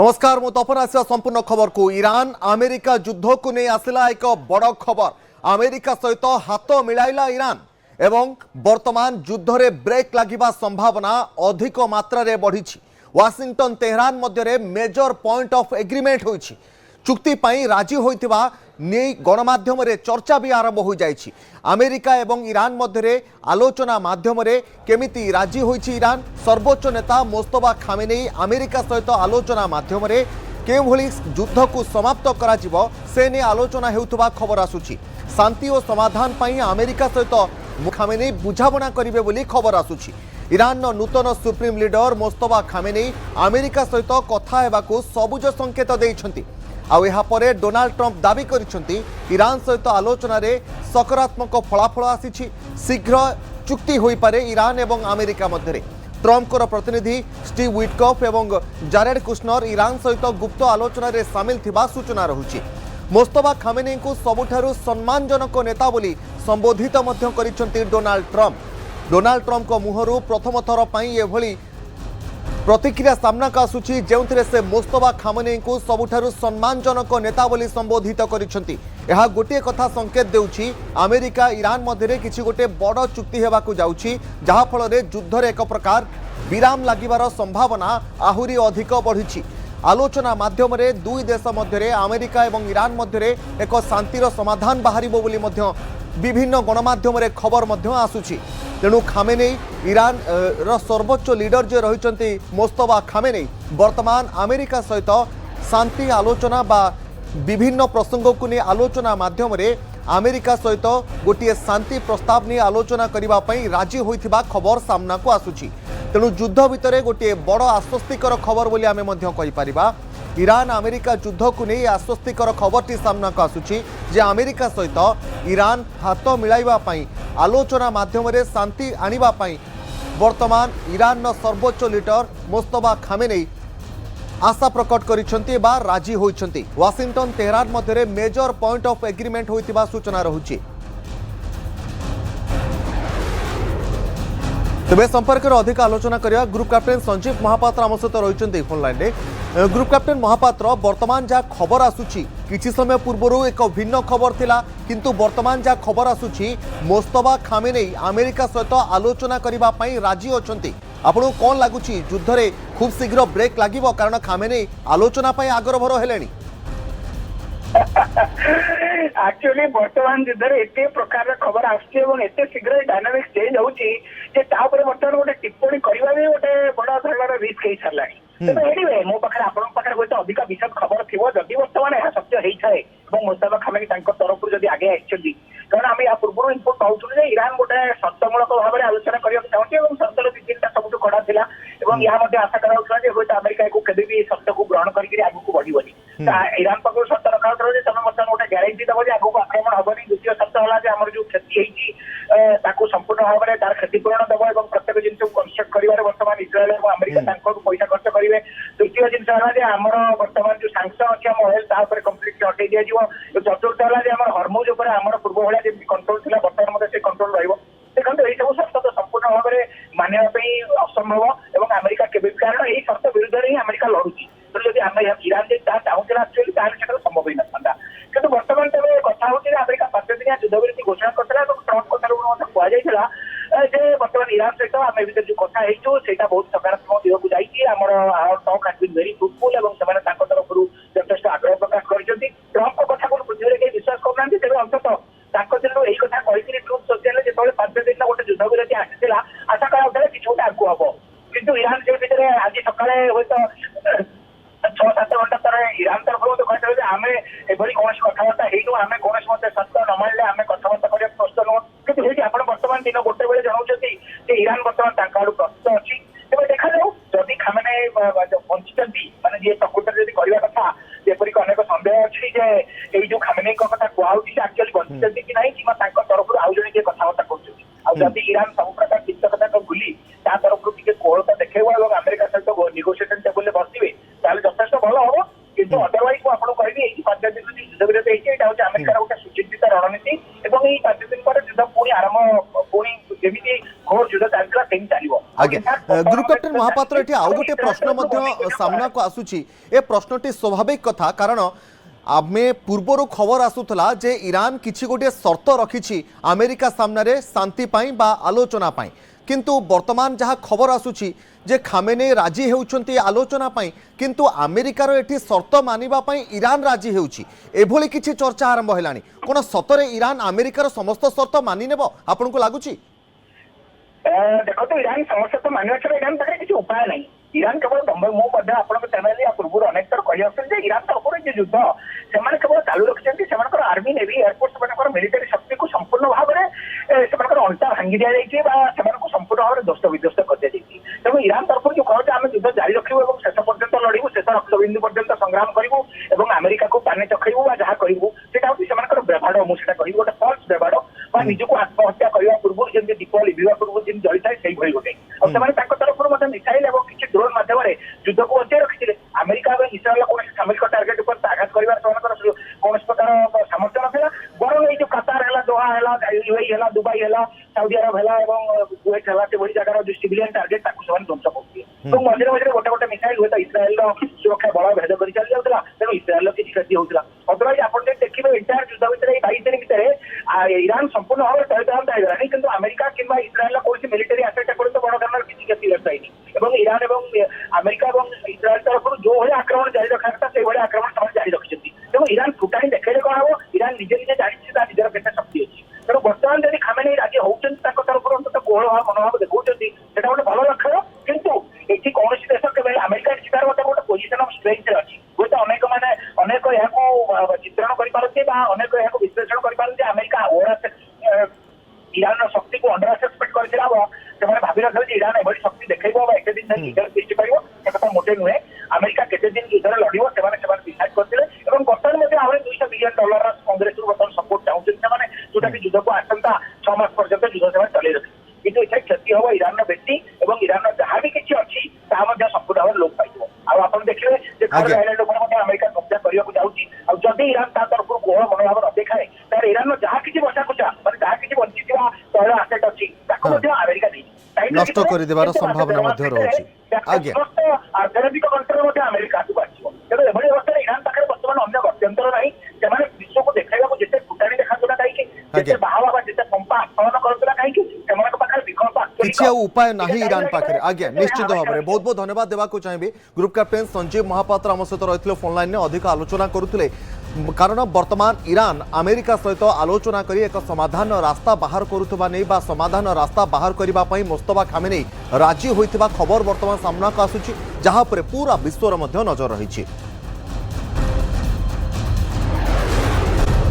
नमस्कार मु तपन आसिया संपूर्ण खबर को ईरान अमेरिका युद्ध को नहीं आसला एक बड़ खबर। अमेरिका सहित हाथ मिलाइला ईरान एवं वर्तमान युद्ध रे ब्रेक लागिबा संभावना अधिक मात्रा रे बढ़ी। वाशिंगटन तेहरान मध्य मेजर पॉइंट ऑफ एग्रीमेंट होइछि। चुक्ति पाई राजी होइतिबा नै गणमाध्यम रे चर्चा भी आरंभ हो जाइछि। अमेरिका एवं ईरान मध्य आलोचना माध्यम रे केमिति राजी होइछि ईरान। सर्वोच्च नेता मोस्तफा खामेनेई अमेरिका सहित आलोचना माध्यम रे केउ भली युद्ध को समाप्त करा जिवो से ने आलोचना हेउतबा खबर आसुछि। शांति और समाधान पाई अमेरिका सहित खामेनेई बुझाबना करिवे बोली खबर आसुछि। ईरान नूतन supreme leader Mostafa Khamenei America सहित कथा हेबाकू सबुज संकेत देइछन्ति। आउ यहाँ पर डोनाल्ड ट्रंप दावी करिसेंति ईरान सहित आलोचना रे सकारात्मक फलाफल आसीछि। शीघ्र चुक्ति होई पारे ईरान एवं अमेरिका मध्य। ट्रंप प्रतिनिधि स्टीव विटकॉफ एवं जारेड कुशनर ईरान सहित गुप्त आलोचना रे शामिल थिबा सूचना रहुछि। मोस्तफा खामेनेई को सबुठारु सम्मानजनक नेता बोली संबोधित मध्य करिसेंति डोनाल्ड ट्रंप। डोनाल्ड ट्रंप को मुहरु प्रथम थर पई एभली प्रतिक्रिया सामना का आसुछि जेउथिरे से मोस्तफा खामेनेई को सबुठारु सम्मानजनक नेता बोली संबोधित करिसेंति। यह गोटे कथा संकेत देउछि अमेरिका ईरान मध्य किछि गोटे बड़ चुक्ति हेबाकू जाउछि जहा फल रे युद्ध रे एक प्रकार विराम लागिबार संभावना आहुरी अधिक बढ़िछि। आलोचना माध्यम रे दुई देश मध्य अमेरिका एवं ईरान मध्य एक शांतिर समाधान बाहरिबो बोली मध्य विभिन्न गणमाध्यम रे खबर मध्य आसुछि। तेणु खामेनेई ईरान रो सर्वोच्च लीडर जे रहिचंती मोस्तफा खामेनेई वर्तमान अमेरिका सहित शांति आलोचना बा विभिन्न प्रसंग को नहीं आलोचना माध्यम रे अमेरिका सहित गोटे शांति प्रस्ताव नहीं आलोचना करिबा पई राजी होइथिबा खबर सामना को आसुछि। तेणु युद्ध भितर गोटे बड़ आश्वस्तिकर खबर बोली आमे मध्य कहि परिबा। ईरान अमेरिका युद्ध को नहीं आश्वस्तिकर खबरटी सामना को आसुछि जे अमेरिका सहित ईरान हाथ मिलाइबा पई आलोचना माध्यम रे शांति आनिबा पई वर्तमान ईरान सर्वोच्च लीडर मोस्तफा खामेनेई आशा प्रकट करिसेंति बा राजी होइसेंति। वाशिंगटन तेहरान मध्य मेजर पॉइंट ऑफ एग्रीमेंट होइतिबा सूचना रहुछि। तेज संपर्क में अधिक आलोचना करिया ग्रुप कैप्टेन संजीव महापात्र आम सहित रही फोन लाइन रे। ग्रुप कैप्टेन महापात्र वर्तमान जहाँ खबर आसुची किछि समय पूर्व एक भिन्न खबर थिला किंतु वर्तमान जहाँ खबर आसुची मोस्तफा खामेनेई अमेरिका सहित आलोचना करिबा पई राजी अछंती। आपको कौन लगुच युद्ध रे खूब शीघ्र ब्रेक लागिबो कारण खामेनेई आलोचना पई आग्रभर हेलेनी? एक्चुअली वर्तमान युद्ध रे एते प्रकार खबर आछे एवं एते शीघ्र डायनामिक्स चेंज होउची जे ता ऊपर वर्तमान गोटे टिप्पणी करबा भी गोटे बड़ा धरणार रिस्क हे छलानी। तो एनीवे मो पाखरे आपन पाखरे गोटे अधिक विशद खबर थिबो जदि वर्तमान यह सत्य हेइ थाए एवं मोस्तफा खामेनेई तांको तरफ जदि आगे आछथि कारण आमे या पूर्व इनपुट पाउछु जे ईरान गोटे शर्तमूलक भाव में आलोचना करिया चाहूची एवं शर्तर तीनटा सबुठ कड़ा थिला एवं या मध्ये आशा कराउछला जे होय अमेरिका को केबे भी शर्त को ग्रहण करिकरी आगु को बढ़िबनी। ईरान पाखर शर्त रखा होतरो जे तमे वर्तमान गोटे ग्यारंटी दबो जे आगु को आक्रमण हबनी। द्वितीय शर्त होला जे हमर जो क्षति हेइची ताकू संपूर्ण भाव में तार क्षतिपूरण दबो एवं प्रत्येक जिनिस को कंस्ट्रक्ट करिवारे वर्तमान इस्राएल एवं अमेरिका तांको पैसा खर्च करिवे। तृतीय जिनिस होला जे हमर वर्तमान जो सैंक्शन अछि हम ऑयल ता ऊपर कंप्लीटली हटै दिया जिवो। चतुर्थ होला जे हमर हॉर्मुज ऊपर हमर पूर्व भलिया जे कंट्रोल थिला वर्तमान मध्ये से कंट्रोल रहइबो। देखंतु एई सब शर्त तो संपूर्ण भाव में मानिबा पई असंभव एवं अमेरिका केबे कारण एई शर्त विरुद्ध रे अमेरिका लढुची। तो यदि आमे ईरान जे ता चाहुतला एक्चुअली तार सेटा संभव ही नथांदा किंतु वर्तमान तबे कथा होची अमेरिका 5 दिनिया युद्ध विरति घोषणा करतला तो ट्रम्प को तरफ मध्ये कुआ जायतिला जे वर्तमान ईरान सहित आमे भीतर जो कथा हेइचो सेटा बहुत सकारात्मक दिगो जाईची। हमर talk has been very fruitful एवं समान ताको तरफरु यथेष्ट आग्रह प्रकाश करजंती। ट्रम्प को कथा को पृथ्वी रे के विश्वास करनांती तेबे अंततः ताको दिनो एई कथा कहिकरी ट्रूथ सोशल जे तोले 5 दिन गोटे युद्ध विरति आसीला आशा करा उठले किछ गोटे आगु हबो किंतु ईरान जे भीतर आज सकाळे होय तो 6-7 घंटा तरह ईरान तरफ तो कहते हैं आमे एभली कौन कथबार्ता हेनु आमे कौन मते सत्य न मानले आमे कथबार्ता करिया प्रश्न न किंतु हेति आपण वर्तमान दिन गोटे बेले जणाउछथि जे ईरान वर्तमान तांकाडू प्रश्न अछि तेबे देखा जाऊ जदि खामेनेई पंचतंती माने जे प्रकृति जदि करिया कथा जेपरि अनेक संदेह अछि जे एई जो खामेनेई को कथा कुआउछि एक्चुअली पंचतंती कि नाही कि तांका तरफ आउ जने जे कथबार्ता करछथि आ जदि ईरान सब प्रकार चित्त कथा को भूली ता तरफ टिके कोहलता देखेबो एवं अमेरिका सहित नेगोशिएशन टेबल ले बसिबे ताले जथेष्ट भल हम किंतु अदरवाइज को आपको कहबी एई 5 दिन युद्ध विरति हेइछि एटा होछि अमेरिका गोटे सुचिंतित रणनीति एवं एई 5 दिन पर युद्ध पुणी आरंभ पुणी जेमिति ଘୋର ଯୁଦ୍ଧ ଚାଲିଥିଲା ସେମିତି ଚାଲିବ। आज्ञा ग्रुप कैप्टेन महापात्र एठी आउ गोटे प्रश्न मध्य सामना को आसुची ए प्रश्नटी स्वाभाविक कथा कारण आमे पूर्वर खबर आसुतला जे ईरान किछि गोटे शर्त रखिछि अमेरिका सामने शांति पाई बा आलोचना पाई किंतु वर्तमान जहाँ खबर आसुची जे खामेनेई राजी हेउछंती आलोचना पाई किंतु अमेरिकार एठी शर्त मानिबा पाई ईरान राजी हेउछि एभली किछि चर्चा आरंभ हेलानी कोन सतरे ईरान अमेरिकार समस्त शर्त मानि नेबो आपनको लागुची देखो तो ईरान समस्या तो मानवा छड़ा ईरान पाखे किसी उपाय नहीं। ईरान केवल मु आपन चैनल या पूर्व अनेक थर कही ईरान तरफ जो युद्ध से केवल चालू रखिंट आर्मी नेवी एयरफोर्स मिलिटारी शक्ति को संपूर्ण भाव में अंटा भांगी दि जाए संपूर्ण भाव में ध्वस्त विध्वस्त कर दी जाए। तेणु ईरान तरफ जो कहे आम युद्ध जारी रखू और शेष पर्यंत लड़ू शेष रक्तबिंदु पर्यंत संग्राम करूँ और अमेरिका को पाने चखेबू जहाँ करूँ से व्यवहार मुझे कह गोटे फल्स व्यवहार निजक आत्महत्या करने पूर्व जमी दीप लिभा पूर्व जमी जली थाए से गोटे और तरफ मिसाइल और किसी ड्रोन मध्यम युद्ध को बचाई रखी अमेरिका और इस्राएल कौन सामरिक टार्गेट पर आघात कर कौन प्रकार सामर्थ्य नाला बरं ये कतार है दोहा है यूएई है दुबई है साउदी अरब है कुवैत है से भली जगह जो सिविलियन टार्गेट ध्वंस कर मझे मझे गोटे गोटे मिसाइल हुए तो इस्राएल सुरक्षा बल भेद कर चली जाऊला तेणु इस्राएल किसी क्षति होता अदरवाइज आप देखिए इंटायर युद्ध भितर 22 दिन भितर ईरान संपूर्ण भाव में तैयार होगा किंतु अमेरिका किंवा इस्राएल कौन मिलिटारी आसेट को बड़ धरण किसी क्षति दर्शाई ईरान और अमेरिका और इस्राएल तरफ जो भाई आक्रमण जारी रखा था से भाई आक्रमण से जारी रखिंट तेणु ईरान फुटाणी देखने कौन हम ईरान निजे निजे जानी निजर के शक्ति अच्छी तेणु बर्तमान जब खामेनेई राजी होती तरफ अंत कोहल मनोभाव देखते से गोटे भल लक्षण किंतु ये कौन देश के अमेरिका जितार गोटे पोजिशन ऑफ स्ट्रेंथ अच्छी हूँ तो अनेक मैंने अनेक यहाँ चित्रण करके अनेक विश्लेषण कर अमेरिका ईरान शक्ति को अंडर एसेसमेंट कर भावी रखे ईरान एभली शक्ति देखो एते दिन लीडर सृष्टि कर मोटे नुहे अमेरिका केते दिन युद्ध लड़ो से डिसाइड करते बर्तमान आहुरी $200 बिलियन कांग्रेस बर्तमान सपोर्ट चाहते जोटा कि युद्ध को आसंता 6 मास पर्यंत युद्ध से चल रखी किंतु इसे क्षति हम ईरान बेटी और ईरान जहाँ भी किसी अच्छी संपूर्ण भाव लोप पाइब आप देखिए आइलैंड अमेरिका कब्जा करने जाऊँगी और जदि ईरान तरफ कोहल मनोभाव न देखाए तार ईरान जहाँ किसी बसा कुचा मैं जहाँ किसी बंची तैल आसेट अच्छी अमेरिका नष्ट कर संभावना अर्थनैतिक कंट्रोल अमेरिका आसो तेणु एभली अवस्था ईरान पाखे बर्तमान अन्य गत्यंतर नहीं से विश्व को देखा जिते फुटाणी देखा कहीं बाहा जिते पंपा आस्फलन करूला कहीं विकल्प किसी उपाय नहीं ईरान पाखे आज्ञा निश्चित भाव में बहुत बहुत धन्यवाद देवाक चाहिए ग्रुप कैप्टेन संजीव महापात्र आम सहित रही फोन लाइन में अधिक आलोचना करुले कारण वर्तमान ईरान अमेरिका सहित आलोचना करी एक समाधान रास्ता बाहर करुवा नहीं बा समाधान रास्ता बाहर करने मुस्तफा खामेनेई राजी होइथिबा खबर वर्तमान सामना को आसुची जहाँ पर पूरा विश्वर मध्य नजर रही।